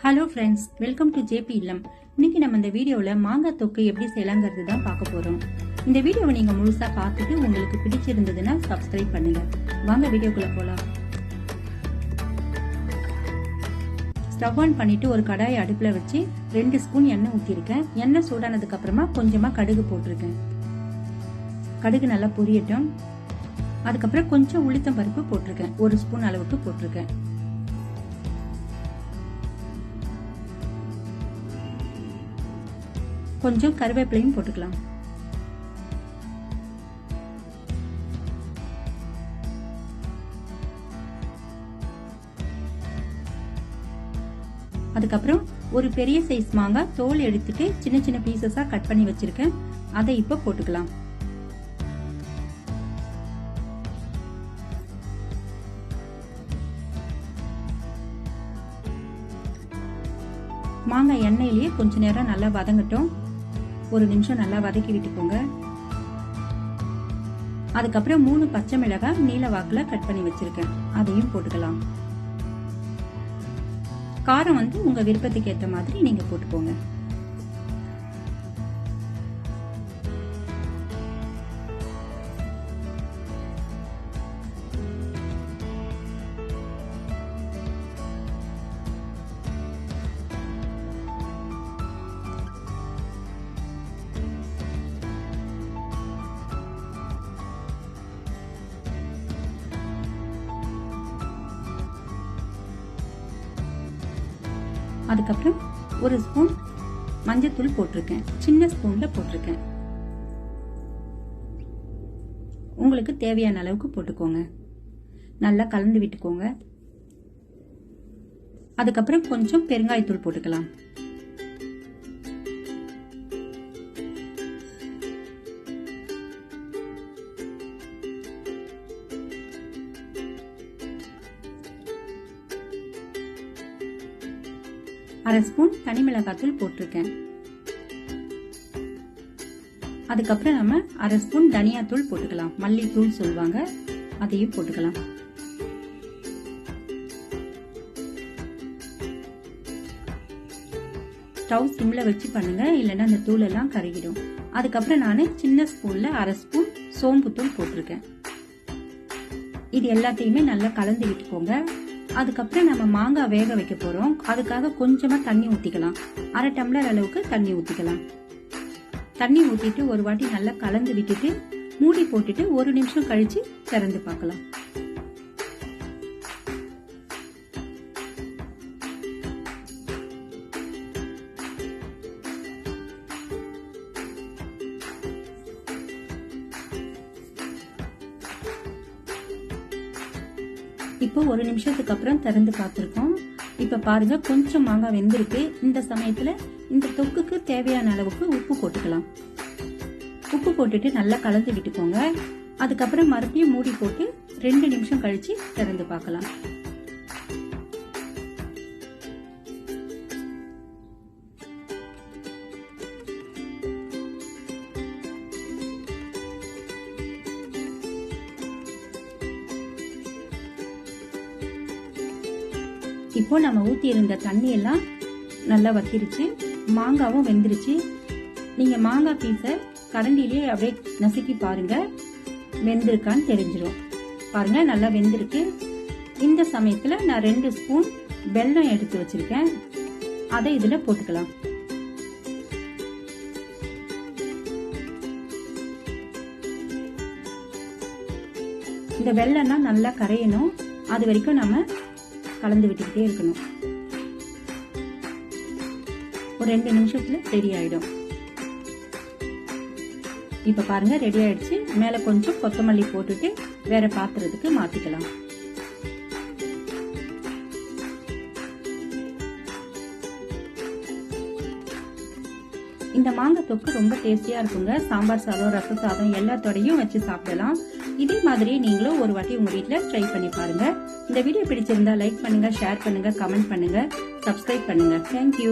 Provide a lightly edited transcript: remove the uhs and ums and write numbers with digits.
Hello friends, welcome to JP இல்லம். இன்னைக்கு நம்ம இந்த வீடியோவில் மாங்காய் தொக்கு எப்படி செய்யலாங்கிறது தான் பார்க்க போகிறோம். இந்த வீடியோவை நீங்கள் முழுசாக பார்த்துட்டு உங்களுக்கு பிடிச்சிருந்ததுன்னா சப்ஸ்கிரைப் பண்ணுங்க. வாங்க வீடியோக்குள்ளே போகலாம். ஸ்டவ் ஆன் பண்ணிட்டு ஒரு கடாயை அடுப்பில் வச்சு 2 ஸ்பூன் எண்ணெய் ஊற்றிருக்கேன். எண்ணெய் சூடானதுக்கு அப்புறமா கொஞ்சமாக கடுகு போட்டிருக்கேன். கடுகு நல்லா பொரியட்டும். அதுக்கப்புறம் கொஞ்சம் உளுத்தம் பருப்பு போட்டிருக்கேன். 1 ஸ்பூன் அளவுக்கு போட்டிருக்கேன். கொஞ்சம் கருவேப்பிலையும் போட்டுக்கலாம். அதுக்கப்புறம் ஒரு பெரிய சைஸ் மாங்காய் தோல் எடுத்துட்டு சின்ன சின்ன பீசஸா கட் பண்ணி வச்சிருக்கேன். அதை இப்ப போட்டுக்கலாம். மாங்காய் எண்ணெயிலேயே கொஞ்ச நேரம் நல்லா வதங்கட்டும். 1 நிமிஷம் நல்லா வதக்கி விட்டுக்கோங்க. அதுக்கப்புறம் 3 பச்சை மிளகாய் நீல வாக்குல கட் பண்ணி வச்சிருக்கேன். அதையும் போட்டுக்கலாம். காரம் உங்க விருப்பத்துக்கு ஏற்ற மாதிரி நீங்க போட்டுக்கோங்க. அதுக்கப்புறம் 1 ஸ்பூன் மஞ்சத்தூள் போட்டிருக்கேன். சின்ன ஸ்பூன்ல போட்டிருக்கேன். உங்களுக்கு தேவையான அளவுக்கு போட்டுக்கோங்க. நல்லா கலந்து விட்டுக்கோங்க. அதுக்கப்புறம் கொஞ்சம் பெருங்காயத்தூள் போட்டுக்கலாம். அரை ஸ்பூன் தனி மிளகாத்தூள் போட்டிருக்கேன். அதுக்கப்புறம் நம்ம அரை ஸ்பூன் தனியாத்தூள் போட்டுக்கலாம். மல்லித்தூள் சொல்லுவாங்க, அதையும் போட்டுக்கலாம். ஸ்டவ் சிம்ல வச்சு பண்ணுங்க, இல்லைன்னா அந்த தூள் எல்லாம் கருகிடும். அதுக்கப்புறம் நான் சின்ன ஸ்பூன்ல அரை ஸ்பூன் சோம்பு தூள் போட்டிருக்கேன். இது எல்லாத்தையுமே நல்லா கலந்து விட்டுக்கோங்க. அதுக்கப்புறம் நம்ம மாங்காய் வேக வைக்க போறோம். அதுக்காக கொஞ்சமா தண்ணி ஊத்திக்கலாம். 1/2 டம்ளர் அளவுக்கு தண்ணி ஊத்திக்கலாம். தண்ணி ஊத்திட்டு ஒரு வாட்டி நல்லா கலந்து விட்டுட்டு மூடி போட்டுட்டு 1 நிமிஷம் கழிச்சு திறந்து பார்க்கலாம். இப்போ 1 நிமிஷத்துக்கு அப்புறம் திறந்து பார்த்திருக்கோம். இப்ப பாருங்க, கொஞ்சம் மாங்காய் வெந்திருக்கு. இந்த சமயத்துல இந்த தொக்குக்கு தேவையான அளவுக்கு உப்பு போட்டுக்கலாம். உப்பு போட்டுட்டு நல்லா கலந்து விட்டுக்கோங்க. அதுக்கப்புறம் மறுபடியும் மூடி போட்டு 2 நிமிஷம் கழிச்சு திறந்து பார்க்கலாம். இப்போ நம்ம ஊத்தி இருந்த தண்ணி எல்லாம் நல்லா வத்திருச்சு. மாங்காவும் வெந்துருச்சு. நீங்க மாங்காய் பீஸ கரண்டிலேயே அப்படியே நசுக்கி பாருங்க, வெந்திருக்கான்னு தெரிஞ்சிடும். பாருங்க, நல்லா வெந்திருக்கு. இந்த சமயத்துல நான் 2 ஸ்பூன் வெல்லம் எடுத்து வச்சிருக்கேன். அதை இதுல போட்டுக்கலாம். இந்த வெல்லம்னா நல்லா கரையணும். அது வரைக்கும் நம்ம கலந்து விட்டுக்கிட்டே இருக்கணும். ஒரு 2 நிமிஷத்துல ரெடி ஆயிடும். இப்ப பாருங்க, ரெடி ஆயிடுச்சு. மேல கொஞ்சம் கொத்தமல்லி போட்டுட்டு வேற பாத்திரத்துக்கு மாத்திக்கலாம். இந்த மாங்காய் தொக்கு ரொம்ப டேஸ்டியா இருக்குங்க. சாம்பார் சாதம், ரச சாதம் எல்லாத்தோடையும் வச்சு சாப்பிடலாம். இதே மாதிரி நீங்களும் ஒரு வாட்டி உங்க வீட்டுல ட்ரை பண்ணி பாருங்க. இந்த வீடியோ பிடிச்சிருந்தா லைக் பண்ணுங்க, ஷேர் பண்ணுங்க, கமெண்ட் பண்ணுங்க, சப்ஸ்கிரைப் பண்ணுங்க. தேங்க்யூ.